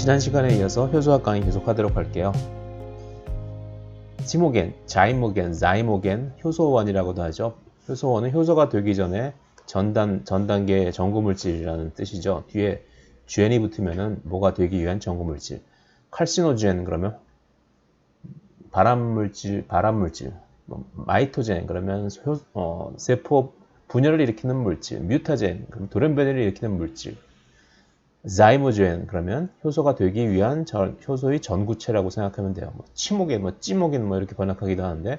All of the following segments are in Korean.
지난 시간에 이어서 효소학 강의 계속하도록 할게요. 지모겐, 자이모겐, 자이모겐, 효소원이라고도 하죠. 효소원은 효소가 되기 전에 전단계의 전구물질이라는 뜻이죠. 뒤에 젠이 붙으면은 뭐가 되기 위한 전구물질. 칼시노젠 그러면 발암물질, 마이토젠 그러면 세포 분열을 일으키는 물질, 뮤타젠 그럼 돌연변이를 일으키는 물질. 자이모젠 그러면 효소가 되기 위한 효소의 전구체라고 생각하면 돼요. 치모겐, 찌모겐 이렇게 번역하기도 하는데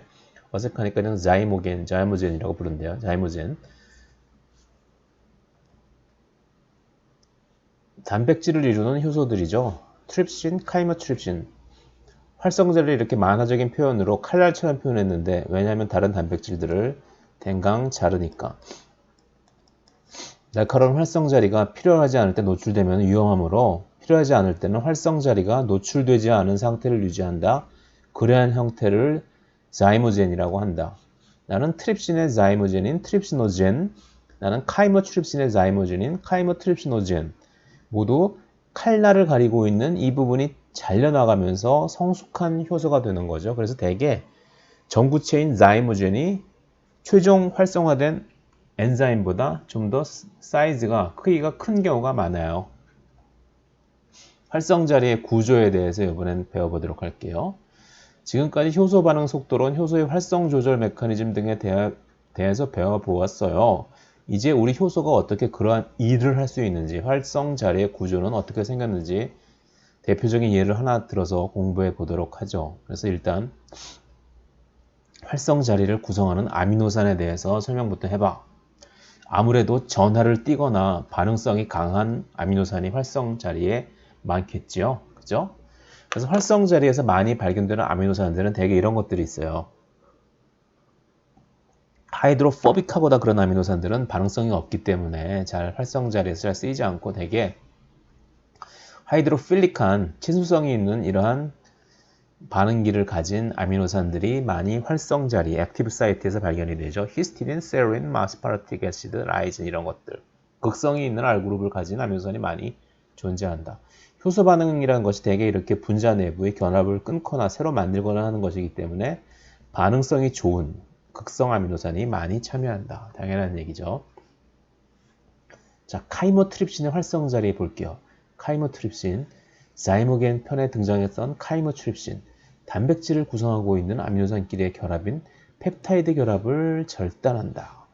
어색하니까 그냥 자이모젠이라고 부른대요. 자이모젠. 단백질을 이루는 효소들이죠. 트립신, 카이모트립신. 활성제를 이렇게 만화적인 표현으로 칼날처럼 표현했는데 왜냐하면 다른 단백질들을 댕강 자르니까. 날카로운 활성자리가 필요하지 않을 때 노출되면 위험하므로 필요하지 않을 때는 활성자리가 노출되지 않은 상태를 유지한다. 그러한 형태를 자이모젠이라고 한다. 나는 트립신의 자이모젠인 트립시노젠, 나는 카이모트립신의 자이모젠인 카이모트립시노젠. 모두 칼날을 가리고 있는 이 부분이 잘려나가면서 성숙한 효소가 되는 거죠. 그래서 대개 전구체인 자이모젠이 최종 활성화된 엔자임보다 좀 더 사이즈가 크기가 큰 경우가 많아요. 활성자리의 구조에 대해서 이번엔 배워보도록 할게요. 지금까지 효소 반응 속도론 효소의 활성 조절 메커니즘 등에 대해서 배워보았어요. 이제 우리 효소가 어떻게 그러한 일을 할 수 있는지, 활성자리의 구조는 어떻게 생겼는지 대표적인 예를 하나 들어서 공부해 보도록 하죠. 그래서 일단 활성자리를 구성하는 아미노산에 대해서 설명부터 해봐. 아무래도 전하를 띠거나 반응성이 강한 아미노산이 활성자리에 많겠죠. 그죠? 그래서 활성자리에서 많이 발견되는 아미노산들은 대개 이런 것들이 있어요. 하이드로포빅하보다 그런 아미노산들은 반응성이 없기 때문에 잘 활성자리에서 잘 쓰이지 않고 대개 하이드로필릭한 친수성이 있는 이러한 반응기를 가진 아미노산들이 많이 활성자리, 액티브 사이트에서 발견이 되죠. 히스티딘, 세린, 마스파르틱 애시드, 라이진 이런 것들. 극성이 있는 R그룹을 가진 아미노산이 많이 존재한다. 효소 반응이라는 것이 대개 이렇게 분자 내부의 결합을 끊거나 새로 만들거나 하는 것이기 때문에 반응성이 좋은 극성 아미노산이 많이 참여한다. 당연한 얘기죠. 자, 카이모트립신의 활성자리 볼게요. 카이모트립신, 자이모겐 편에 등장했던 카이모트립신, 단백질을 구성하고 있는 아미노산끼리의 결합인 펩타이드 결합을 절단한다.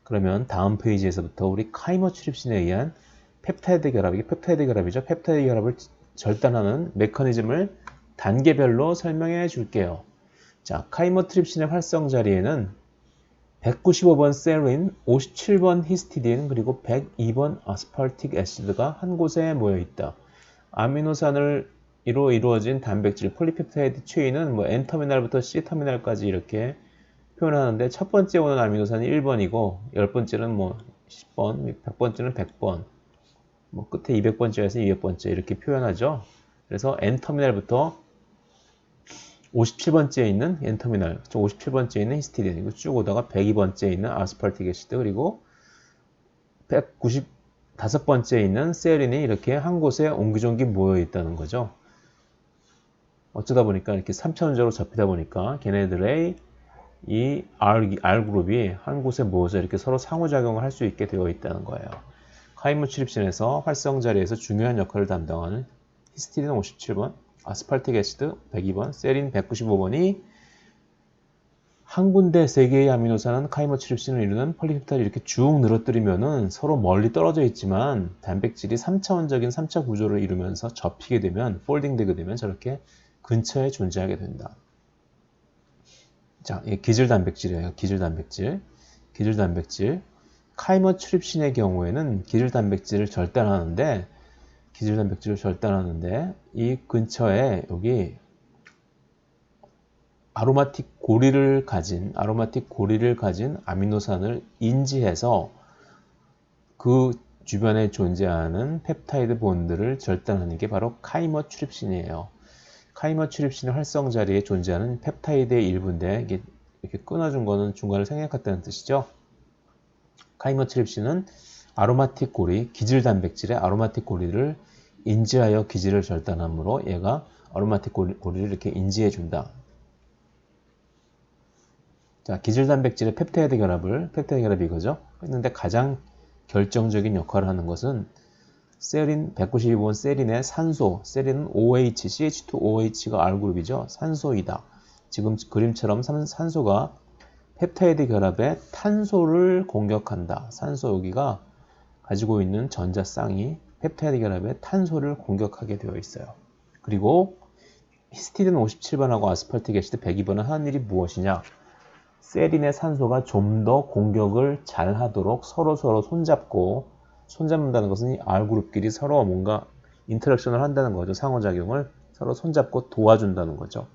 그러면 다음 페이지에서부터 우리 카이모트립신에 의한 펩타이드 결합, 이게 펩타이드 결합이죠. 펩타이드 결합을 절단하는 메커니즘을 단계별로 설명해 줄게요. 자, 카이모트립신의 활성 자리에는 195번 세린, 57번 히스티딘, 그리고 102번 아스파르틱 애시드가 한 곳에 모여 있다. 아미노산으로 이루어진 단백질, 폴리펩타이드 체인은 N터미널부터 C터미널까지 이렇게 표현하는데 첫 번째 오는 아미노산이 1번이고 10번째는 10번, 100번째는 100번, 끝에 200번째에서 200번째 이렇게 표현하죠. 그래서 N터미널부터 57번째에 있는 N터미널, 57번째에 있는 히스티딘, 이거 쭉 오다가 102번째에 있는 아스파르틱 애시드, 그리고 195번째에 있는 세린이 이렇게 한 곳에 옹기종기 모여 있다는 거죠. 어쩌다 보니까 이렇게 3차원적으로 접히다 보니까 걔네들의 이 R그룹이 한 곳에 모여서 이렇게 서로 상호작용을 할 수 있게 되어 있다는 거예요. 카이모트립신에서 활성자리에서 중요한 역할을 담당하는 히스티딘 57번, 아스파르틱 애시드 102번, 세린 195번이 한 군데 세 개의 아미노산은 카이모트립신을 이루는 폴리펩타이드를 이렇게 쭉 늘어뜨리면은 서로 멀리 떨어져 있지만 단백질이 3차원적인 3차 구조를 이루면서 접히게 되면, 폴딩되게 되면 저렇게 근처에 존재하게 된다. 자, 이게 기질단백질이에요. 기질단백질. 카이모트립신의 경우에는 기질단백질을 절단하는데 이 근처에 여기 아로마틱 고리를 가진 아미노산을 인지해서 그 주변에 존재하는 펩타이드 본드를 절단하는 게 바로 카이모트립신이에요. 카이모트립신의 활성 자리에 존재하는 펩타이드의 일부인데 이게 이렇게 끊어준 거는 중간을 생략했다는 뜻이죠. 카이모트립신은 아로마틱 고리, 기질 단백질의 아로마틱 고리를 인지하여 기질을 절단하므로 얘가 아로마틱 고리를 이렇게 인지해 준다. 자, 기질 단백질의 펩타이드 결합이 이거죠. 했는데 가장 결정적인 역할을 하는 것은 세린 192번 세린의 산소, 세린은 OH, CH2OH가 R그룹이죠. 산소이다. 지금 그림처럼 산소가 펩타이드 결합에 탄소를 공격한다. 산소 여기가 가지고 있는 전자쌍이 펩타이드 결합에 탄소를 공격하게 되어 있어요. 그리고 히스티딘 57번하고 아스팔틱 애시드 102번은 하는 일이 무엇이냐? 세린의 산소가 좀 더 공격을 잘 하도록 서로 손잡는다는 것은 이 R그룹끼리 서로 뭔가 인터랙션을 한다는 거죠. 상호작용을 서로 손잡고 도와준다는 거죠.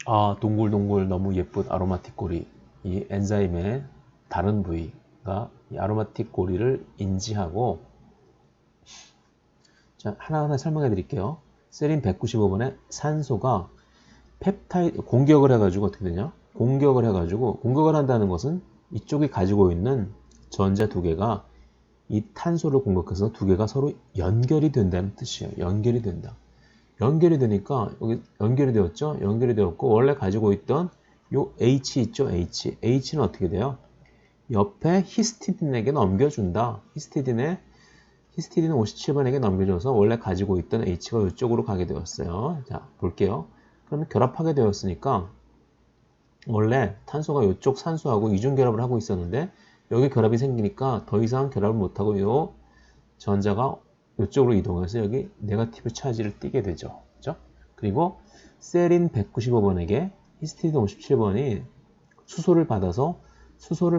아, 동글동글 너무 예쁜 아로마틱 고리. 이 엔자임의 다른 부위가 이 아로마틱 고리를 인지하고, 자, 하나하나 설명해 드릴게요. 세린 195번에 산소가 펩타이드 공격을 해가지고 어떻게 되냐? 공격을 한다는 것은 이쪽이 가지고 있는 전자 두 개가 이 탄소를 공격해서 두 개가 서로 연결이 된다는 뜻이에요. 연결이 된다. 연결이 되니까 여기 연결이 되었죠? 연결이 되었고 원래 가지고 있던 요 H 있죠? H는 어떻게 돼요? 옆에 히스티딘에게 넘겨준다. 히스티딘 57번에게 넘겨줘서 원래 가지고 있던 H가 이쪽으로 가게 되었어요. 자, 볼게요. 그러면 결합하게 되었으니까 원래 탄소가 이쪽 산소하고 이중 결합을 하고 있었는데 여기 결합이 생기니까 더 이상 결합을 못하고 이 전자가 이쪽으로 이동해서 여기 네거티브 차지를 띠게 되죠. 그죠? 그리고 세린 195번에게 히스티딘 57번이 수소를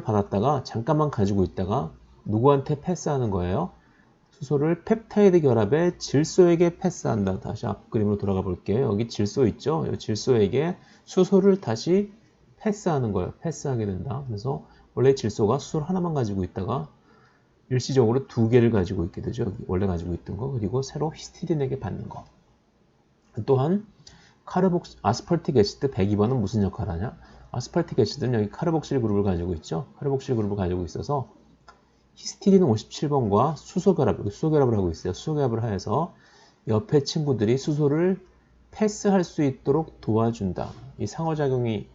받았다가 잠깐만 가지고 있다가 누구한테 패스하는 거예요? 수소를 펩타이드 결합의 질소에게 패스한다. 다시 앞 그림으로 돌아가 볼게요. 여기 질소 있죠? 이 질소에게 수소를 다시 패스하는 거예요. 패스하게 된다. 그래서 원래 질소가 수소를 하나만 가지고 있다가 일시적으로 두 개를 가지고 있게 되죠. 여기 원래 가지고 있던 거. 그리고 새로 히스티딘에게 받는 거. 또한 아스팔틱 애시드 102번은 무슨 역할을 하냐? 아스팔틱 애시드는 여기 카르복실 그룹을 가지고 있죠. 카르복실 그룹을 가지고 있어서 히스티딘 57번과 수소결합을 하고 있어요. 수소결합을 하여서 옆에 친구들이 수소를 패스할 수 있도록 도와준다. 이 상호작용이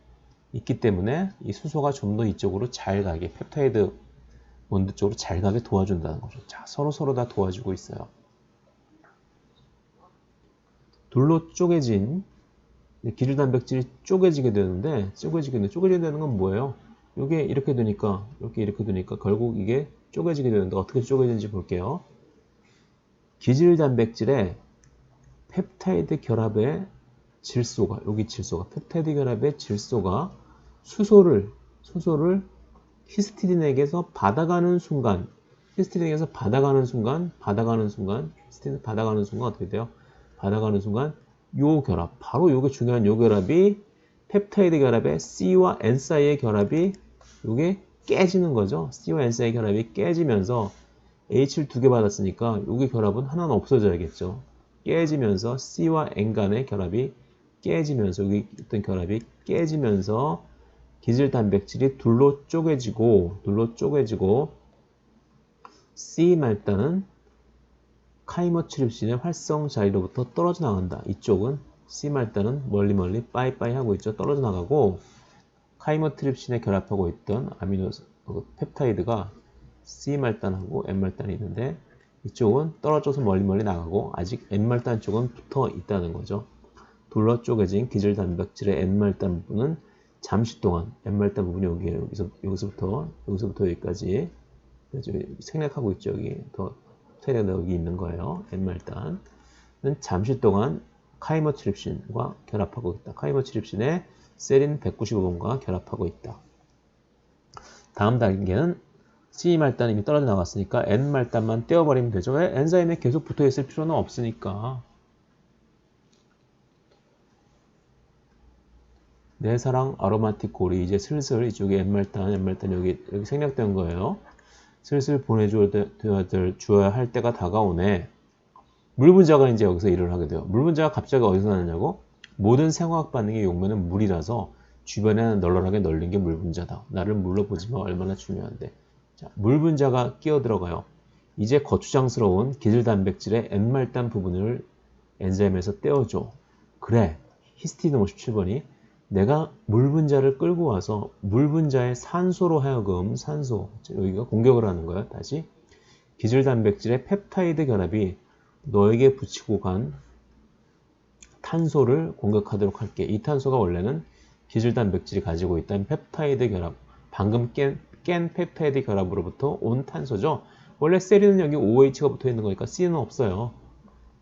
있기 때문에 이 수소가 좀 더 이쪽으로 잘 가게, 펩타이드 원두 쪽으로 잘 가게 도와준다는 거죠. 자, 서로 다 도와주고 있어요. 둘로 쪼개진 기질 단백질이 쪼개지게 되는데 쪼개지는 건 뭐예요? 이게 이렇게 되니까 결국 이게 쪼개지게 되는데 어떻게 쪼개지는지 볼게요. 기질 단백질의 펩타이드 결합의 질소가 펩타이드 결합의 질소가 수소를 히스티딘에게서 받아가는 순간 히스티딘 받아가는 순간 어떻게 돼요? 받아가는 순간 요 결합, 바로 요게 중요한 요 결합이 펩타이드 결합의 C와 N 사이의 결합이 요게 깨지는 거죠. C와 N 사이의 결합이 깨지면서 H를 두 개 받았으니까 요게 결합은 하나는 없어져야겠죠. 깨지면서 C와 N 간의 결합이 깨지면서 여기 있던 결합이 깨지면서 기질 단백질이 둘로 쪼개지고 C 말단은 카이머트립신의 활성 자리로부터 떨어져 나간다. 이쪽은 C 말단은 멀리 빠이빠이 하고 있죠. 떨어져 나가고 카이머트립신에 결합하고 있던 아미노 펩타이드가 C 말단하고 N 말단이 있는데 이쪽은 떨어져서 멀리 나가고 아직 N 말단 쪽은 붙어 있다는 거죠. 둘러 쪼개진 기질 단백질의 N 말단 부분은 잠시 동안 N 말단 부분이 여기에요. 여기서부터 여기까지 생략하고 있죠. 여기 더 여기 있는 거예요. N말단은 잠시 동안 카이머트립신과 결합하고 있다. 카이머트립신의 세린 195번과 결합하고 있다. 다음 단계는 C말단이 이미 떨어져 나갔으니까 N말단만 떼어버리면 되죠. 왜? 엔자임에 계속 붙어있을 필요는 없으니까. 내 사랑 아로마틱 고리 이제 슬슬 이쪽에 N말단 여기 생략된 거예요. 슬슬 보내줘야 할 때가 다가오네. 물 분자가 이제 여기서 일을 하게 돼요. 물 분자가 갑자기 어디서 나느냐고? 모든 생화학 반응의 용매는 물이라서 주변에 널널하게 널린 게 물 분자다. 나를 물로 보지만 얼마나 중요한데. 자, 물 분자가 끼어 들어가요. 이제 거추장스러운 기질 단백질의 N말단 부분을 엔자임에서 떼어줘. 그래, 히스티딘 57번이 내가 물 분자를 끌고 와서 물 분자의 산소로 하여금 산소, 여기가 공격을 하는 거야. 다시 기질 단백질의 펩타이드 결합이 너에게 붙이고 간 탄소를 공격하도록 할게. 이 탄소가 원래는 기질 단백질이 가지고 있던 펩타이드 결합, 방금 깬 펩타이드 결합으로부터 온 탄소죠. 원래 세린은 여기 OH가 붙어 있는 거니까 C는 없어요.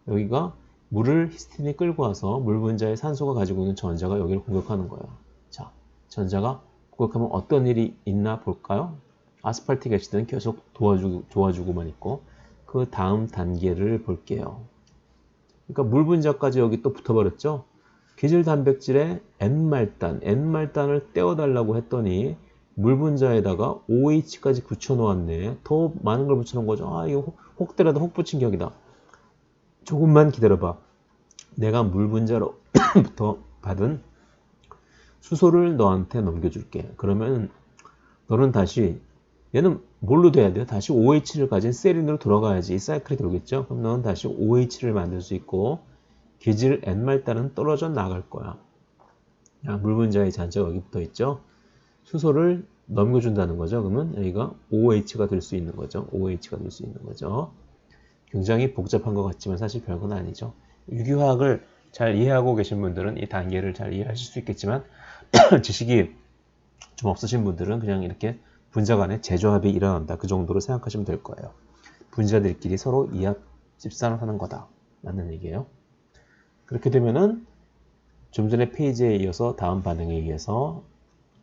여기가 물을 히스틴이 끌고 와서 물 분자의 산소가 가지고 있는 전자가 여기를 공격하는 거예요. 자, 전자가 공격하면 어떤 일이 있나 볼까요? 아스팔틱 애시드는 계속 도와주고만 있고 그 다음 단계를 볼게요. 그러니까 물 분자까지 여기 또 붙어버렸죠. 기질 단백질의 N말단을 떼어달라고 했더니 물 분자에다가 OH까지 붙여놓았네. 더 많은 걸 붙여놓은 거죠. 아, 이거 혹대라도 혹 붙인 격이다. 조금만 기다려봐. 내가 물 분자로부터 받은 수소를 너한테 넘겨줄게. 그러면 너는 다시 얘는 뭘로 돼야 돼요? 다시 OH를 가진 세린으로 돌아가야지 이 사이클이 돌겠죠? 그럼 너는 다시 OH를 만들 수 있고 기질 N말단은 떨어져 나갈 거야. 물 분자의 잔재가 여기 붙어 있죠? 수소를 넘겨준다는 거죠. 그러면 여기가 OH가 될 수 있는 거죠. OH가 될 수 있는 거죠. 굉장히 복잡한 것 같지만 사실 별건 아니죠. 유기화학을 잘 이해하고 계신 분들은 이 단계를 잘 이해하실 수 있겠지만 지식이 좀 없으신 분들은 그냥 이렇게 분자 간의 재조합이 일어난다. 그 정도로 생각하시면 될 거예요. 분자들끼리 서로 이합 집산을 하는 거다. 라는 얘기예요. 그렇게 되면은 좀 전에 페이지에 이어서 다음 반응에 의해서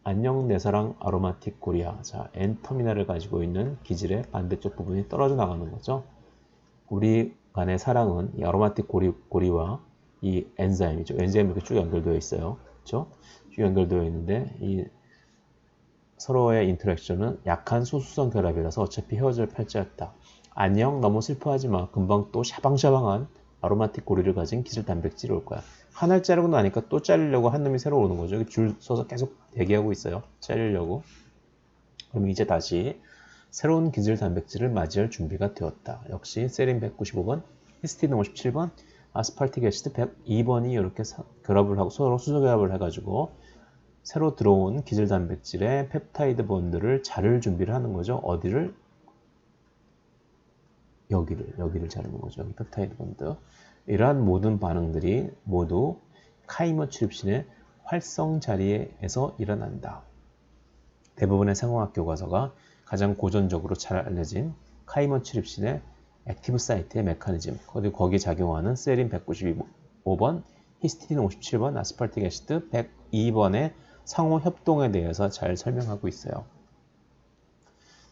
안녕 내 사랑 아로마틱 고리아. 자, N터미널을 가지고 있는 기질의 반대쪽 부분이 떨어져 나가는 거죠. 우리 간의 사랑은 이 아로마틱 고리와 이 엔자임이죠. 엔자임이 이렇게 쭉 연결되어 있어요. 그렇죠? 쭉 연결되어 있는데 이 서로의 인터랙션은 약한 소수성 결합이라서 어차피 헤어질 팔자였다. 안녕, 너무 슬퍼하지 마. 금방 또 샤방샤방한 아로마틱 고리를 가진 기질 단백질이 올 거야. 하나를 자르고 나니까 또 자르려고 한 놈이 새로 오는 거죠. 줄 서서 계속 대기하고 있어요. 자르려고. 그럼 이제 다시 새로운 기질 단백질을 맞이할 준비가 되었다. 역시 세린 195번, 히스티딘 57번, 아스팔틱 애시드 102번이 이렇게 결합을 하고 서로 수소 결합을 해가지고 새로 들어온 기질 단백질의 펩타이드 본드를 자를 준비를 하는 거죠. 어디를? 여기를 자르는 거죠. 여기 펩타이드 본드. 이러한 모든 반응들이 모두 카이머 출입신의 활성 자리에서 일어난다. 대부분의 생화학 교과서가 가장 고전적으로 잘 알려진 카이머 출입신의 액티브 사이트의 메커니즘, 그리고 거기에 작용하는 세린 195번, 히스티딘 57번, 아스팔틱 애시드 102번의 상호 협동에 대해서 잘 설명하고 있어요.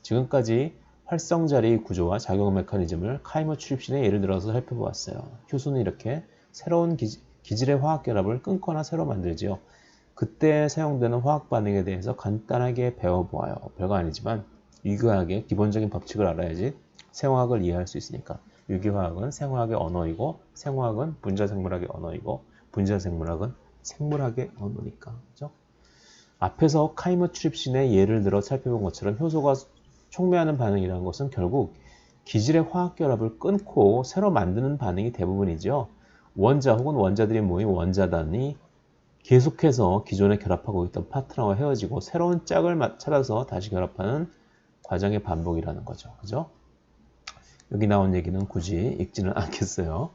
지금까지 활성자리 구조와 작용 메커니즘을 카이머 출입신의 예를 들어서 살펴보았어요. 효수는 이렇게 새로운 기질의 화학 결합을 끊거나 새로 만들지요. 그때 사용되는 화학 반응에 대해서 간단하게 배워보아요. 별거 아니지만 유기화학의 기본적인 법칙을 알아야지 생화학을 이해할 수 있으니까. 유기화학은 생화학의 언어이고 생화학은 분자생물학의 언어이고 분자생물학은 생물학의 언어니까. 그죠? 앞에서 카이머 출입신의 예를 들어 살펴본 것처럼 효소가 촉매하는 반응이라는 것은 결국 기질의 화학 결합을 끊고 새로 만드는 반응이 대부분이죠. 원자 혹은 원자들이 모인 원자단이 계속해서 기존에 결합하고 있던 파트너와 헤어지고 새로운 짝을 찾아서 다시 결합하는 과정의 반복이라는 거죠. 그죠? 여기 나온 얘기는 굳이 읽지는 않겠어요.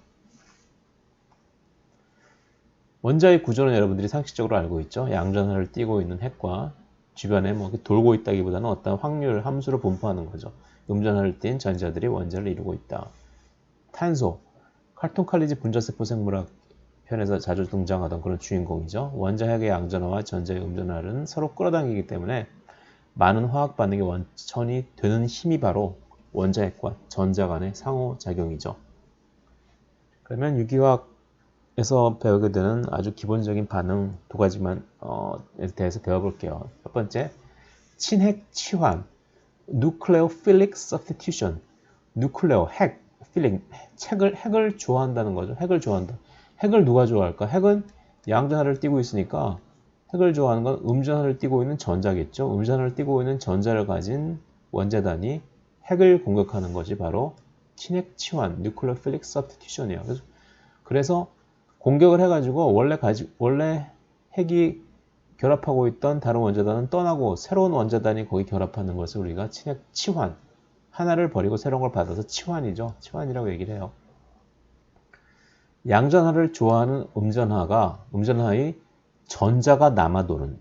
원자의 구조는 여러분들이 상식적으로 알고 있죠. 양전하를 띄고 있는 핵과 주변에 뭐 돌고 있다기보다는 어떤 확률 함수를 분포하는 거죠. 음전하를 띈 전자들이 원자를 이루고 있다. 탄소, 칼톤 칼리지 분자세포 생물학 편에서 자주 등장하던 그런 주인공이죠. 원자 핵의 양전화와 전자의 음전화는 서로 끌어당기기 때문에 많은 화학 반응의 원천이 되는 힘이 바로 원자 핵과 전자 간의 상호작용이죠. 그러면 유기화학에서 배우게 되는 아주 기본적인 반응 두 가지만 대해서 배워볼게요. 첫 번째, 친핵 치환, nucleophilic substitution. nucleo, 핵, 필링, 핵을 좋아한다는 거죠. 핵을 좋아한다. 핵을 누가 좋아할까? 핵은 양전하를 띄고 있으니까 핵을 좋아하는 건 음전하를 띠고 있는 전자겠죠. 음전하를 띠고 있는 전자를 가진 원자단이 핵을 공격하는 것이 바로 친핵 치환, nucleophilic substitution이에요. 그래서 공격을 해가지고 원래 핵이 결합하고 있던 다른 원자단은 떠나고 새로운 원자단이 거기 결합하는 것을 우리가 친핵 치환, 하나를 버리고 새로운 걸 받아서 치환이죠. 치환이라고 얘기를 해요. 양전하를 좋아하는 음전하의 전자가 남아도니까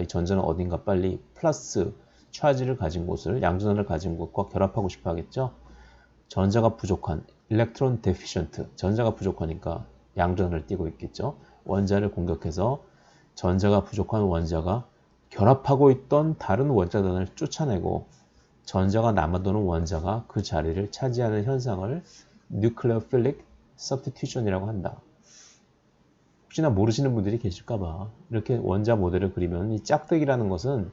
이 전자는 어딘가 빨리 플러스 차지를 가진 곳을 양전하를 가진 곳과 결합하고 싶어 하겠죠. 전자가 부족한 electron deficient, 전자가 부족하니까 양전하를 띠고 있겠죠. 원자를 공격해서 전자가 부족한 원자가 결합하고 있던 다른 원자단을 쫓아내고 전자가 남아도는 원자가 그 자리를 차지하는 현상을 nucleophilic substitution이라고 한다. 혹시나 모르시는 분들이 계실까봐 이렇게 원자 모델을 그리면 이 짝대기라는 것은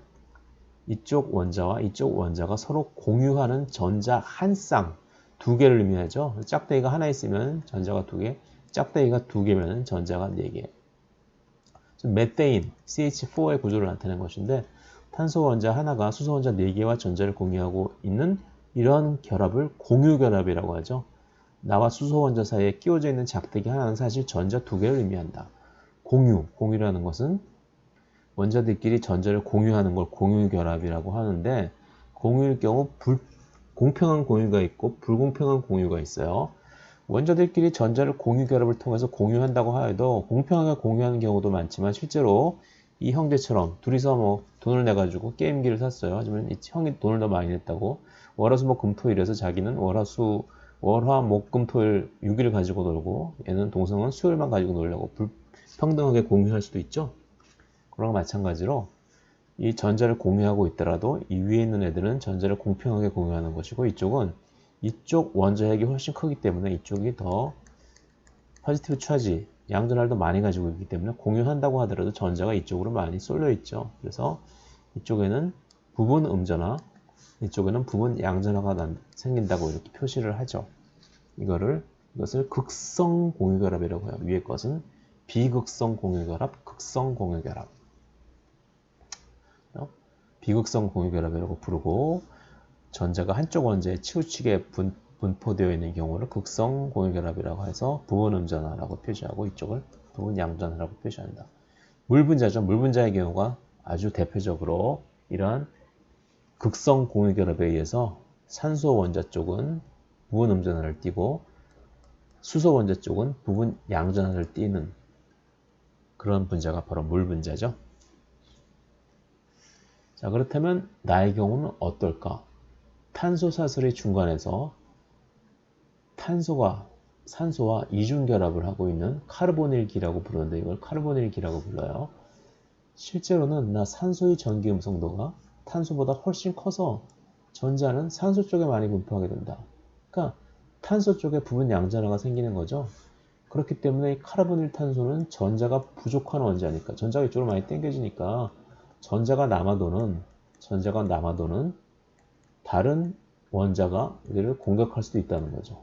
이쪽 원자와 이쪽 원자가 서로 공유하는 전자 한 쌍, 두 개를 의미하죠. 짝대기가 하나 있으면 전자가 두 개, 짝대기가 두 개면 전자가 네 개. 메테인, CH4의 구조를 나타낸 것인데 탄소 원자 하나가 수소 원자 4개와 전자를 공유하고 있는 이런 결합을 공유결합이라고 하죠. 나와 수소 원자 사이에 끼워져 있는 작대기 하나는 사실 전자 2개를 의미한다. 공유라는 것은 원자들끼리 전자를 공유하는 걸 공유결합이라고 하는데 공유일 경우 공평한 공유가 있고 불공평한 공유가 있어요. 원자들끼리 전자를 공유결합을 통해서 공유한다고 하여도 공평하게 공유하는 경우도 많지만 실제로 이 형제처럼 둘이서 돈을 내가지고 게임기를 샀어요. 하지만 이 형이 돈을 더 많이 냈다고 월화수목금토일에서 자기는 월화목금토일 6일 가지고 놀고 얘는 동성은 수요일만 가지고 놀려고 불평등하게 공유할 수도 있죠. 그런 거 마찬가지로 이 전자를 공유하고 있더라도 이 위에 있는 애들은 전자를 공평하게 공유하는 것이고 이쪽은 이쪽 원자 핵이 훨씬 크기 때문에 이쪽이 더 포지티브 차지, 양전하를 더 많이 가지고 있기 때문에 공유한다고 하더라도 전자가 이쪽으로 많이 쏠려 있죠. 그래서 이쪽에는 부분 음전하, 이쪽에는 부분 양전하가 생긴다고 이렇게 표시를 하죠. 이것을 극성 공유결합이라고 해요. 위에 것은 비극성 공유결합, 극성 공유결합. 비극성 공유결합이라고 부르고 전자가 한쪽 원자에 치우치게 분포되어 있는 경우를 극성 공유결합이라고 해서 부분 음전하라고 표시하고 이쪽을 부분 양전하라고 표시한다. 물분자죠. 물분자의 경우가 아주 대표적으로 이러한 극성 공유결합에 의해서 산소 원자 쪽은 부분 음전하를 띠고 수소 원자 쪽은 부분 양전하를 띠는 그런 분자가 바로 물분자죠. 자, 그렇다면 나의 경우는 어떨까? 탄소 사슬의 중간에서 산소와 이중결합을 하고 있는 카르보닐기라고 부르는데 이걸 카르보닐기라고 불러요. 실제로는 산소의 전기 음성도가 탄소보다 훨씬 커서 전자는 산소 쪽에 많이 분포하게 된다. 그러니까 탄소 쪽에 부분 양전하가 생기는 거죠. 그렇기 때문에 카르보닐 탄소는 전자가 부족한 원자니까 전자가 이쪽으로 많이 당겨지니까 전자가 남아도는 다른 원자가 우리를 공격할 수도 있다는 거죠.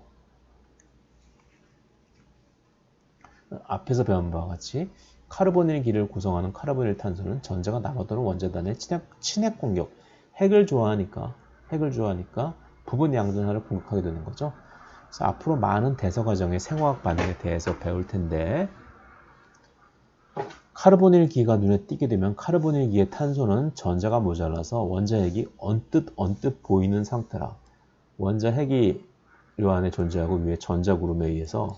앞에서 배운 바와 같이 카르보닐 기를 구성하는 카르보닐 탄소는 전자가 남아도는 원자단의 친핵 공격, 핵을 좋아하니까 부분 양전하를 공격하게 되는 거죠. 그래서 앞으로 많은 대서 과정의 생화학 반응에 대해서 배울 텐데 카르보닐 기가 눈에 띄게 되면 카르보닐 기의 탄소는 전자가 모자라서 원자 핵이 언뜻 보이는 상태라. 원자 핵이 이 안에 존재하고 위에 전자 구름에 의해서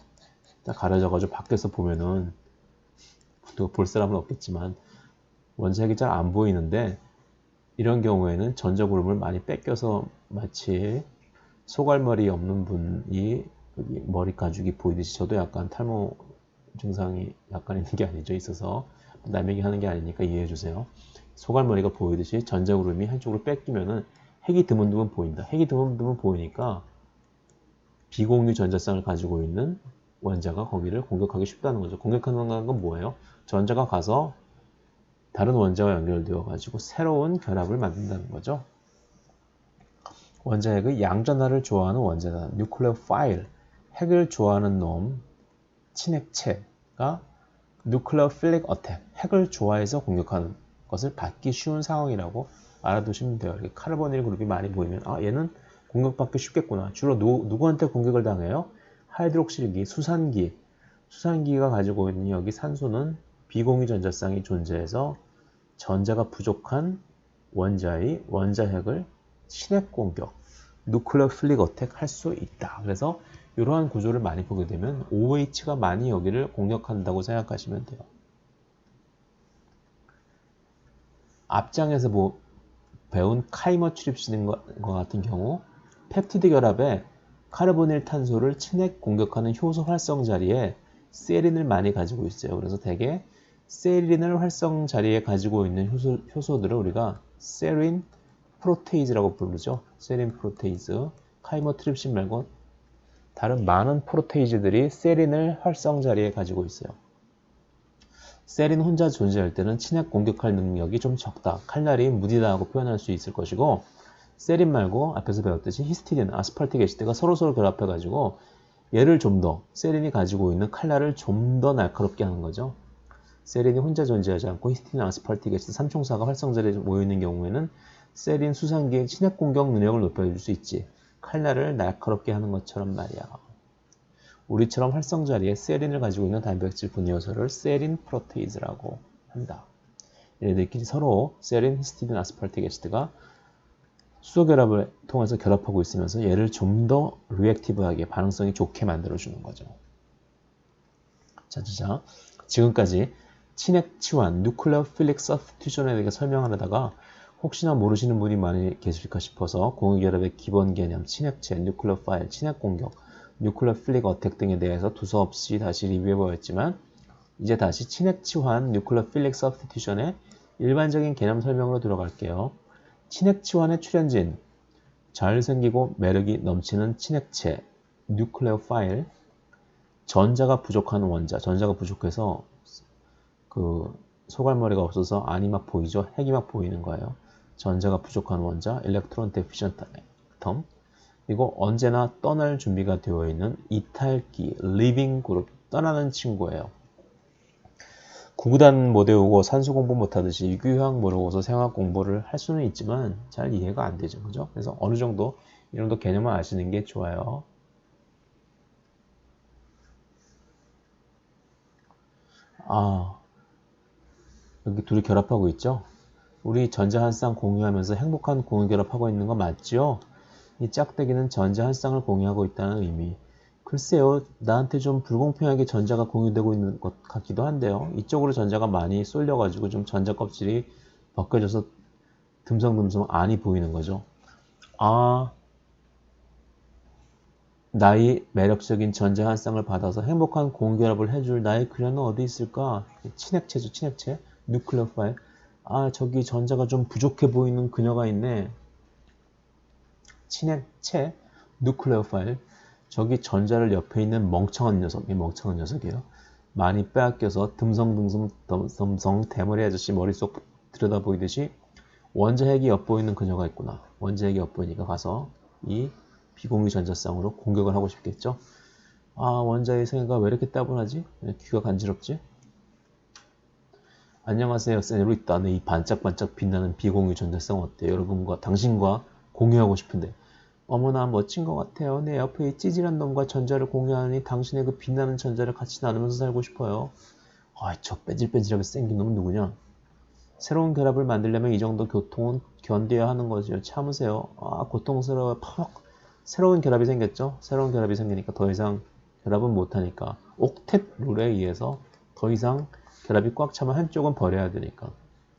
가려져가지고 밖에서 보면은 또 볼 사람은 없겠지만 원자 핵이 잘 안 보이는데 이런 경우에는 전자 구름을 많이 뺏겨서 마치 소갈머리 없는 분이 여기 머리 가죽이 보이듯이 저도 약간 탈모 증상이 약간 있는 게 아니죠. 있어서 남에게 하는 게 아니니까 이해해 주세요. 소갈머리가 보이듯이 전자구름이 한쪽으로 뺏기면은 핵이 드문드문 보인다. 핵이 드문드문 보이니까 비공유 전자쌍을 가지고 있는 원자가 거기를 공격하기 쉽다는 거죠. 공격하는 건 뭐예요? 전자가 가서 다른 원자와 연결되어 가지고 새로운 결합을 만든다는 거죠. 원자 핵의 양전하를 좋아하는 원자단, nucleophile, 핵을 좋아하는 놈, 친핵체가 nucleophilic attack, 핵을 좋아해서 공격하는 것을 받기 쉬운 상황이라고 알아두시면 돼요. 이렇게 카르보닐 그룹이 많이 보이면 얘는 공격받기 쉽겠구나. 주로 누구한테 공격을 당해요? 하이드록실기, 수산기가 가지고 있는 여기 산소는 비공유 전자쌍이 존재해서 전자가 부족한 원자핵을 친핵 공격, nucleophilic attack 할 수 있다. 그래서 이러한 구조를 많이 보게 되면 OH가 많이 여기를 공격한다고 생각하시면 돼요. 앞장에서 배운 카이머 출입신과 같은 경우 펩티드 결합에 카르보닐 탄소를 친핵 공격하는 효소 활성 자리에 세린을 많이 가지고 있어요. 그래서 대개 세린을 활성 자리에 가지고 있는 효소들을 우리가 세린 프로테이즈라고 부르죠. 세린 프로테이즈. 카이머 트립신 말고 다른 많은 프로테이즈들이 세린을 활성 자리에 가지고 있어요. 세린 혼자 존재할 때는 친핵 공격할 능력이 좀 적다. 칼날이 무디다하고 표현할 수 있을 것이고 세린 말고 앞에서 배웠듯이 히스티딘, 아스팔틱 애시드가 서로서로 결합해가지고 얘를 좀 더 세린이 가지고 있는 칼날을 좀 더 날카롭게 하는 거죠. 세린이 혼자 존재하지 않고 히스티딘, 아스팔틱 애시드 3총사가 활성자리에 모여있는 경우에는 세린 수산기의 친핵 공격 능력을 높여줄 수 있지. 칼날을 날카롭게 하는 것처럼 말이야. 우리처럼 활성자리에 세린을 가지고 있는 단백질 분해 요소를 세린 프로테이즈라고 한다. 얘네들끼리 서로 세린, 히스티딘, 아스팔틱 애시드가 수소 결합을 통해서 결합하고 있으면서 얘를 좀 더 리액티브하게 반응성이 좋게 만들어주는 거죠. 자, 지금까지 친핵 치환, nucleophilic substitution에 대해 설명하려다가 혹시나 모르시는 분이 많이 계실까 싶어서 공유결합의 기본 개념, 친핵체, nucleophile, 친핵 공격, nucleophilic attack 등에 대해서 두서없이 다시 리뷰해보았지만 이제 다시 친핵 치환, nucleophilic substitution의 일반적인 개념 설명으로 들어갈게요. 친핵 치환의 출현진, 잘생기고 매력이 넘치는 친핵체, nucleophile, 전자가 부족한 원자, 전자가 부족해서 소갈머리가 없어서 안이 막 보이죠? 핵이 막 보이는 거예요. 전자가 부족한 원자, electron deficient atom, 그리고 언제나 떠날 준비가 되어 있는 이탈기, living 그룹, 떠나는 친구예요. 구구단 못 외우고 산수 공부 못하듯이 유기화학 모르고서 생화학 공부를 할 수는 있지만 잘 이해가 안 되죠. 그죠? 그래서 어느 정도 이 정도 개념을 아시는 게 좋아요. 여기 둘이 결합하고 있죠? 우리 전자 한 쌍 공유하면서 행복한 공유 결합하고 있는 거 맞죠? 이 짝대기는 전자 한 쌍을 공유하고 있다는 의미. 글쎄요, 나한테 좀 불공평하게 전자가 공유되고 있는 것 같기도 한데요. 이쪽으로 전자가 많이 쏠려가지고 좀 전자 껍질이 벗겨져서 듬성듬성 안이 보이는 거죠. 나의 매력적인 전자 한 쌍을 받아서 행복한 공유결합을 해줄 나의 그녀는 어디 있을까? 친핵체죠, 친핵체. nucleophile. 저기 전자가 좀 부족해 보이는 그녀가 있네. 친핵체, nucleophile. 저기 전자를 옆에 있는 멍청한 녀석이에요. 많이 빼앗겨서 듬성 대머리 아저씨 머릿속 들여다보이듯이 원자핵이 엿보이는 그녀가 있구나. 원자핵이 엿보이니까 가서 이 비공유 전자쌍으로 공격을 하고 싶겠죠. 원자의 생애가 왜 이렇게 따분하지? 귀가 간지럽지? 안녕하세요, 세뇨리따. 이 반짝반짝 빛나는 비공유 전자쌍 어때요? 여러분과 당신과 공유하고 싶은데. 어머나 멋진 것 같아요. 내 옆에 이 찌질한 놈과 전자를 공유하니 당신의 그 빛나는 전자를 같이 나누면서 살고 싶어요. 저 빼질빼질하게 생긴 놈은 누구냐? 새로운 결합을 만들려면 이 정도 고통은 견뎌야 하는 거죠. 참으세요. 고통스러워. 새로운 결합이 생겼죠. 새로운 결합이 생기니까 더 이상 결합은 못하니까 옥텟 룰에 의해서 더 이상 결합이 꽉 차면 한쪽은 버려야 되니까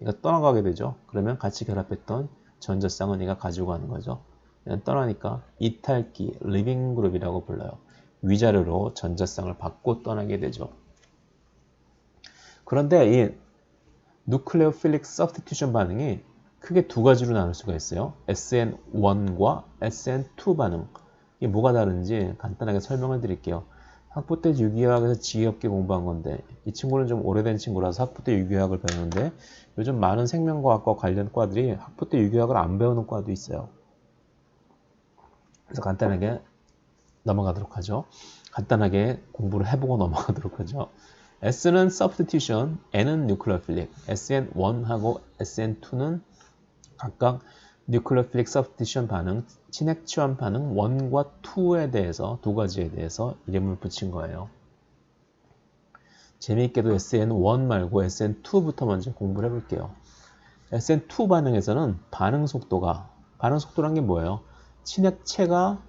얘가 떠나가게 되죠. 그러면 같이 결합했던 전자쌍은 얘가 가지고 가는 거죠. 떠나니까 이탈기, 리빙 그룹이라고 불러요. 위자료로 전자쌍을 받고 떠나게 되죠. 그런데 이 nucleophilic substitution 반응이 크게 두 가지로 나눌 수가 있어요. SN1과 SN2 반응. 이게 뭐가 다른지 간단하게 설명을 드릴게요. 학부 때 유기화학에서 지겹게 공부한 건데 이 친구는 좀 오래된 친구라서 학부 때 유기화학을 배우는데 요즘 많은 생명과학과 관련 과들이 학부 때 유기화학을 안 배우는 과도 있어요. 그래서 간단하게 넘어가도록 하죠. 간단하게 공부를 해보고 넘어가도록 하죠. S는 substitution, N은 nucleophilic. SN1하고 SN2는 각각 nucleophilic substitution 반응, 친핵 치환 반응 1과 2에 대해서 두 가지에 대해서 이름을 붙인 거예요. 재미있게도 SN1 말고 SN2부터 먼저 공부를 해볼게요. SN2 반응에서는 반응 속도란 게 뭐예요? 친핵체가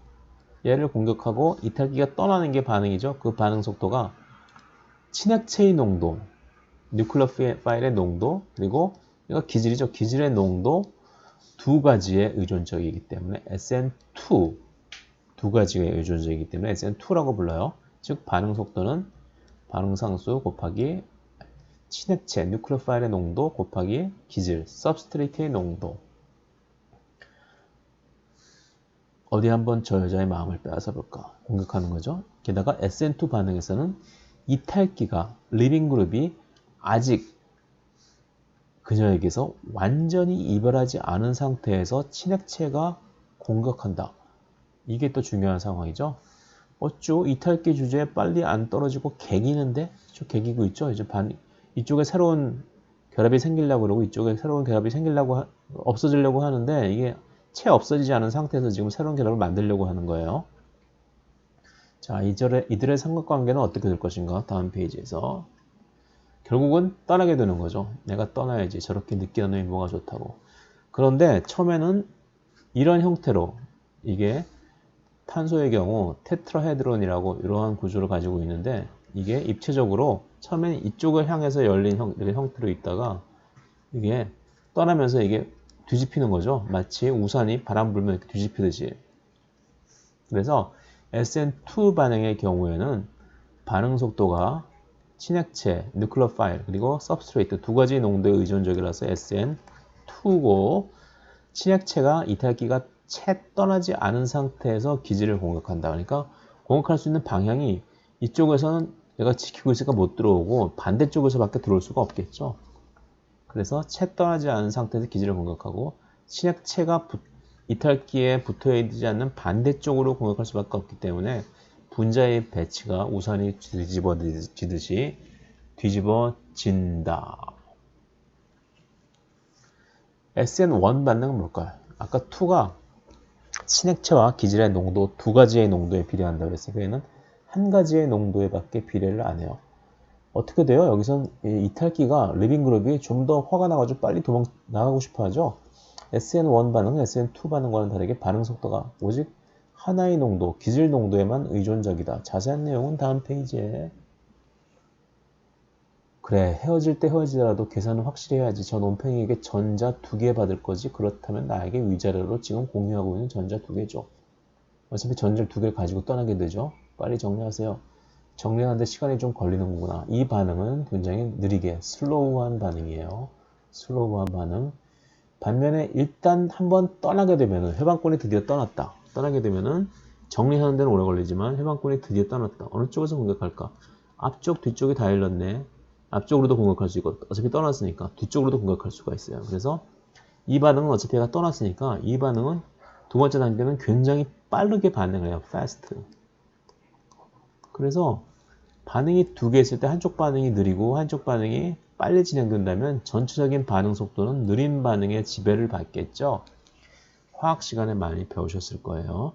얘를 공격하고 이탈기가 떠나는 게 반응이죠. 그 반응 속도가 친핵체의 농도, 뉴클레오파일의 농도, 그리고 이거 기질이죠. 기질의 농도 두 가지에 의존적이기 때문에 SN2 두 가지에 의존적이기 때문에 SN2라고 불러요. 즉 반응 속도는 반응상수 곱하기 친핵체, 뉴클레오파일의 농도 곱하기 기질, 서브스트레이트의 농도. 어디 한번 저 여자의 마음을 빼앗아 볼까? 공격하는 거죠. 게다가 SN2 반응에서는 이탈기가, 리빙 그룹이 아직 그녀에게서 완전히 이별하지 않은 상태에서 친핵체가 공격한다. 이게 또 중요한 상황이죠. 어쭈? 이탈기 주제에 빨리 안 떨어지고 개기는데? 저 개기고 있죠? 이제 이쪽에 새로운 결합이 생기려고 그러고 이쪽에 새로운 결합이 생기려고 없어지려고 하는데 이게 채 없어지지 않은 상태에서 지금 새로운 결합을 만들려고 하는 거예요. 자, 이들의 삼각관계는 어떻게 될 것인가? 다음 페이지에서. 결국은 떠나게 되는 거죠. 내가 떠나야지. 저렇게 늦게 하는 게 뭐가 좋다고. 그런데 처음에는 이런 형태로 이게 탄소의 경우 테트라헤드론이라고 이러한 구조를 가지고 있는데 이게 입체적으로 처음에는 이쪽을 향해서 열린 형태로 있다가 이게 떠나면서 이게 뒤집히는 거죠. 마치 우산이 바람 불면 이렇게 뒤집히듯이. 그래서 SN2 반응의 경우에는 반응 속도가 친핵체, 누클레오파일, 그리고 서브스트레이트 두 가지 농도에 의존적이라서 SN2고 친핵체가 이탈기가 채 떠나지 않은 상태에서 기질을 공격한다. 그러니까 공격할 수 있는 방향이 이쪽에서는 얘가 지키고 있으니까 못 들어오고 반대쪽에서밖에 들어올 수가 없겠죠. 그래서 채 떠나지 않은 상태에서 기질을 공격하고 친핵체가 이탈기에 붙어 있지 않는 반대쪽으로 공격할 수밖에 없기 때문에 분자의 배치가 우산이 뒤집어지듯이 뒤집어진다. SN1 반응은 뭘까요? 아까 2가 친핵체와 기질의 농도 두 가지의 농도에 비례한다고 했어요. 얘는 한 가지의 농도에 밖에 비례를 안 해요. 어떻게 돼요? 여기선 이탈기가 리빙 그룹이 좀 더 화가 나가지고 빨리 도망 나가고 싶어 하죠. SN1 반응은 SN2 반응과는 다르게 반응 속도가 오직 하나의 농도, 기질 농도에만 의존적이다. 자세한 내용은 다음 페이지에. 그래, 헤어질 때 헤어지더라도 계산은 확실히 해야지. 저 논팽이에게 전자 2개 받을 거지. 그렇다면 나에게 위자료로 지금 공유하고 있는 전자 2개죠. 어차피 전자를 2개를 가지고 떠나게 되죠. 빨리 정리하세요. 정리하는데 시간이 좀 걸리는구나. 이 반응은 굉장히 느리게 슬로우한 반응이에요. 슬로우한 반응. 반면에 일단 한번 떠나게 되면은 해방권이 드디어 떠났다. 떠나게 되면은 정리하는 데는 오래 걸리지만 해방권이 드디어 떠났다. 어느 쪽에서 공격할까? 앞쪽, 뒤쪽이 다 열렸네. 앞쪽으로도 공격할 수 있고 어차피 떠났으니까 뒤쪽으로도 공격할 수가 있어요. 그래서 이 반응은 어차피 얘가 떠났으니까 이 반응은 두 번째 단계는 굉장히 빠르게 반응을 해요. fast. 그래서 반응이 두 개 있을 때 한쪽 반응이 느리고 한쪽 반응이 빨리 진행된다면 전체적인 반응 속도는 느린 반응의 지배를 받겠죠. 화학 시간에 많이 배우셨을 거예요.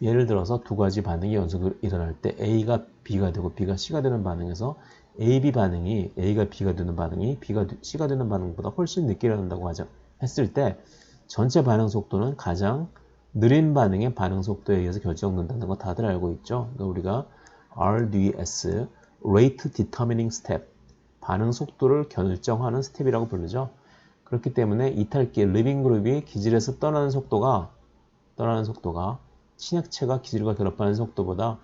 예를 들어서 두 가지 반응이 연속으로 일어날 때 A가 B가 되고 B가 C가 되는 반응에서 AB 반응이 A가 B가 되는 반응이 B가 C가 되는 반응보다 훨씬 늦게 일어난다고 했을 때 전체 반응 속도는 가장 느린 반응의 반응 속도에 의해서 결정된다는 거 다들 알고 있죠. 그러니까 우리가 RDS, Rate Determining Step, 반응 속도를 결정하는 스텝이라고 부르죠. 그렇기 때문에 이탈기, 리빙 그룹이 기질에서 떠나는 속도가 친핵체가 기질과 결합하는 속도보다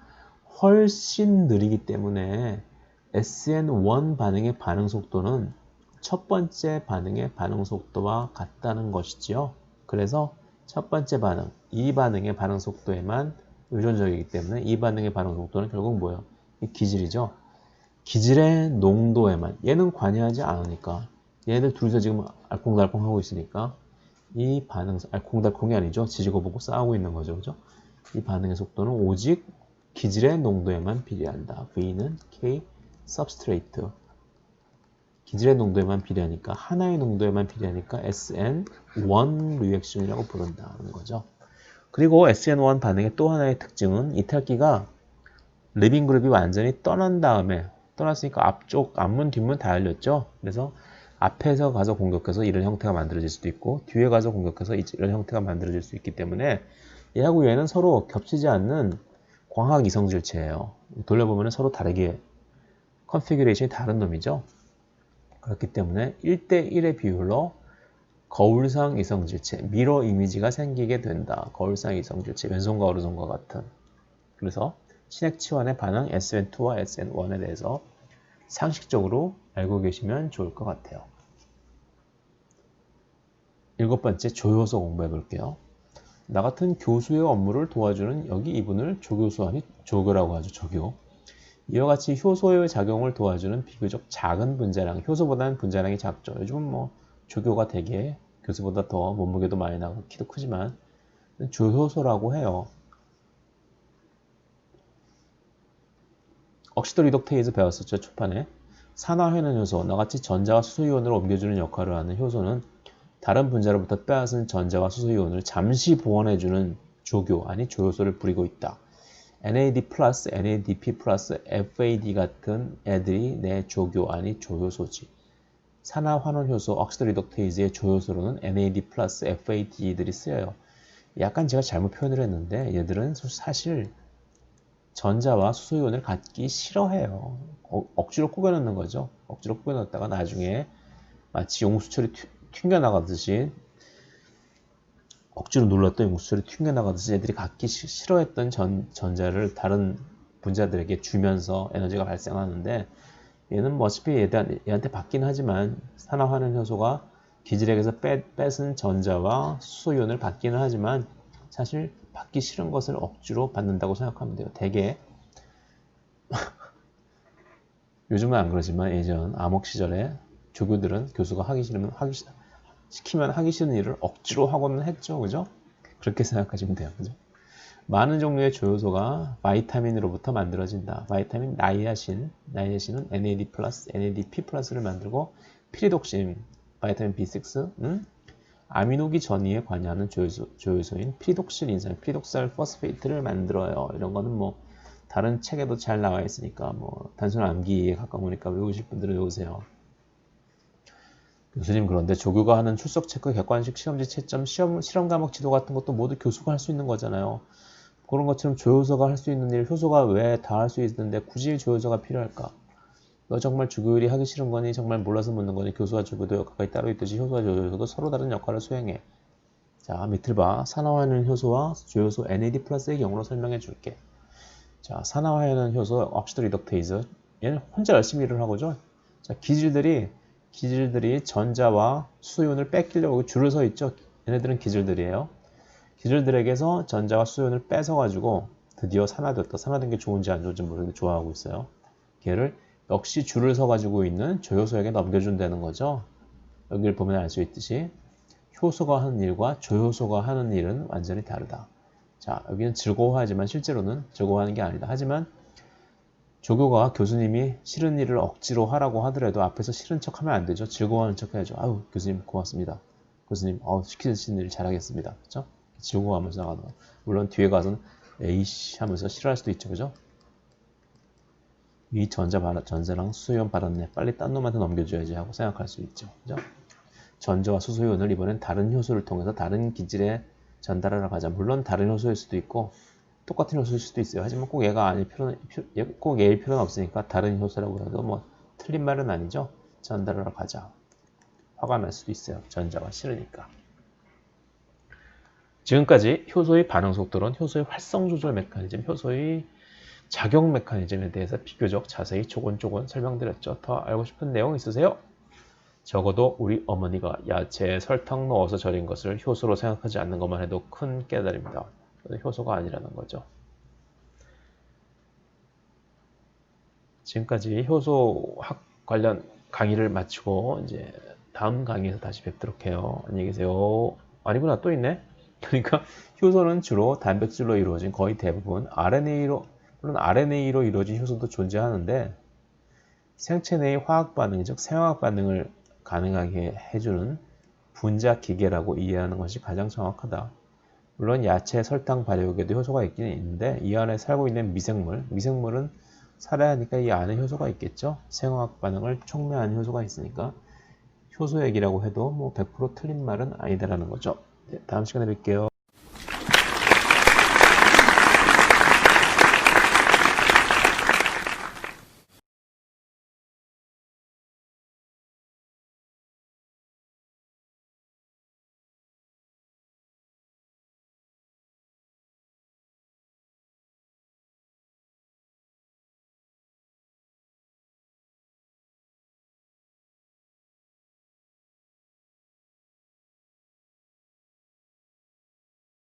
훨씬 느리기 때문에 SN1 반응의 반응 속도는 첫 번째 반응의 반응 속도와 같다는 것이지요. 그래서 첫 번째 반응, 이 반응의 반응 속도에만 의존적이기 때문에 이 반응의 반응 속도는 결국 뭐예요? 이 기질이죠. 기질의 농도에만, 얘는 관여하지 않으니까 얘네들 둘이서 지금 알콩달콩 하고 있으니까 이 반응, 알콩달콩이 아니죠. 지지고 보고 싸우고 있는 거죠. 그죠? 이 반응의 속도는 오직 기질의 농도에만 비례한다. V는 K substrate. 기질의 농도에만 비례하니까, 하나의 농도에만 비례하니까 SN1 리액션이라고 부른다는 거죠. 그리고 SN1 반응의 또 하나의 특징은 이탈기가 리빙 그룹이 완전히 떠난 다음에, 떠났으니까 앞쪽, 앞문, 뒷문 다 열렸죠. 그래서 앞에서 가서 공격해서 이런 형태가 만들어질 수도 있고, 뒤에 가서 공격해서 이런 형태가 만들어질 수 있기 때문에 얘하고 얘는 서로 겹치지 않는 광학 이성질체예요. 돌려보면 서로 다르게 컨피규레이션이 다른 놈이죠. 그렇기 때문에 1대1의 비율로 거울상 이성질체, 미러 이미지가 생기게 된다. 거울상 이성질체, 왼손과 오른손과 같은. 그래서 신액치환의 반응 SN2와 SN1에 대해서 상식적으로 알고 계시면 좋을 것 같아요. 7번째, 조효소 공부해 볼게요. 나 같은 교수의 업무를 도와주는 여기 이분을 조교수 아니 조교라고 하죠. 조교. 이와 같이 효소의 작용을 도와주는 비교적 작은 분자량, 효소보다는 분자량이 작죠. 요즘은 뭐 조교가 되게 교수보다 더 몸무게도 많이 나고 키도 크지만 조효소라고 해요. 억시도 리덕테이즈 배웠었죠. 초판에. 산화회는 효소, 나같이 전자와 수소이온을 옮겨주는 역할을 하는 효소는 다른 분자로부터 빼앗은 전자와 수소이온을 잠시 보완해주는 조교, 아니 조효소를 부리고 있다. NAD+, NADP+, FAD 같은 애들이 내 조교, 아니 조효소지. 산화환원효소, 억시도 리덕테이즈의 조효소로는 NAD+, FAD들이 쓰여요. 약간 제가 잘못 표현을 했는데 얘들은 사실 전자와 수소이온을 갖기 싫어해요. 억지로 꾸겨넣는 거죠. 억지로 꾸겨넣었다가 나중에 마치 용수철이 튕겨나가듯이 억지로 눌렀던 용수철이 튕겨나가듯이 애들이 갖기 싫어했던 전자를 다른 분자들에게 주면서 에너지가 발생하는데 얘는 뭐 어차피 얘한테 받긴 하지만 산화환원 효소가 기질액에서 뺏은 전자와 수소이온을 받기는 하지만 사실 받기 싫은 것을 억지로 받는다고 생각하면 돼요. 되게 요즘은 안 그러지만 예전 암흑 시절에 조교들은 교수가 시키면 하기 싫은 일을 억지로 하고는 했죠. 그죠? 그렇게 생각하시면 돼요. 그죠? 많은 종류의 조효소가 바이타민으로부터 만들어진다. 바이타민 나이아신은 NAD+, NADP+를 만들고 피리독신, 바이타민 B6는 아미노기 전이에 관여하는 조효소인 피리독실 인산, 피리독살 포스페이트를 만들어요. 이런 거는 뭐 다른 책에도 잘 나와 있으니까 뭐 단순 암기에 가까우니까 외우실 분들은 외우세요. 교수님 그런데 조교가 하는 출석 체크, 객관식 시험지 채점, 실험 과목 지도 같은 것도 모두 교수가 할 수 있는 거잖아요. 그런 것처럼 조효소가 할 수 있는 일, 효소가 왜 다 할 수 있는데 굳이 조효소가 필요할까? 너 정말 조교일이 하기 싫은 거니? 정말 몰라서 묻는 거니? 교수와 조교도 역할이 따로 있듯이 효소와 조효소도 서로 다른 역할을 수행해. 자, 밑을 봐. 산화하는 효소와 조효소 NAD+의 경우로 설명해 줄게. 자, 산화하는 효소 억시도 리덕테이즈. 얘는 혼자 열심히 일을 하고죠. 자, 기질들이 전자와 수소이온을 뺏기려고 줄을 서 있죠. 얘네들은 기질들이에요. 기질들에게서 전자와 수소이온을 뺏어가지고 드디어 산화됐다. 산화된 게 좋은지 안 좋은지 모르겠는데 좋아하고 있어요. 걔를 역시 줄을 서가지고 있는 조효소에게 넘겨준다는 거죠. 여기를 보면 알 수 있듯이 효소가 하는 일과 조효소가 하는 일은 완전히 다르다. 자, 여기는 즐거워하지만 실제로는 즐거워하는 게 아니다. 하지만 조교가 교수님이 싫은 일을 억지로 하라고 하더라도 앞에서 싫은 척 하면 안 되죠. 즐거워하는 척 해야죠. 아유, 교수님 고맙습니다. 교수님, 시키신 일 잘하겠습니다. 그죠? 즐거워하면서 나가는 거. 물론 뒤에 가서는 에이씨 하면서 싫어할 수도 있죠. 그죠? 이 전자랑 수소이온 받았네. 빨리 딴 놈한테 넘겨줘야지 하고 생각할 수 있죠. 그죠? 전자와 수소이온을 이번엔 다른 효소를 통해서 다른 기질에 전달하러 가자. 물론 다른 효소일 수도 있고 똑같은 효소일 수도 있어요. 하지만 꼭 얘가 꼭 얘일 필요는 없으니까 다른 효소라고 해도 뭐 틀린 말은 아니죠. 전달하러 가자. 화가 날 수도 있어요. 전자가 싫으니까. 지금까지 효소의 반응 속도론, 효소의 활성 조절 메커니즘, 효소의 작용 메커니즘에 대해서 비교적 자세히 조곤조곤 설명드렸죠. 더 알고 싶은 내용 있으세요? 적어도 우리 어머니가 야채에 설탕 넣어서 절인 것을 효소로 생각하지 않는 것만 해도 큰 깨달음입니다. 효소가 아니라는 거죠. 지금까지 효소학 관련 강의를 마치고 이제 다음 강의에서 다시 뵙도록 해요. 안녕히 계세요. 아니구나, 또 있네. 그러니까 효소는 주로 단백질로 이루어진 거의 대부분 물론 RNA로 이루어진 효소도 존재하는데 생체 내의 화학 반응, 즉 생화학 반응을 가능하게 해주는 분자 기계라고 이해하는 것이 가장 정확하다. 물론 야채, 설탕 발효에도 효소가 있기는 있는데 이 안에 살고 있는 미생물은 살아야 하니까 이 안에 효소가 있겠죠. 생화학 반응을 촉매하는 효소가 있으니까 효소 얘기라고 해도 뭐 100% 틀린 말은 아니다라는 거죠. 네, 다음 시간에 뵐게요.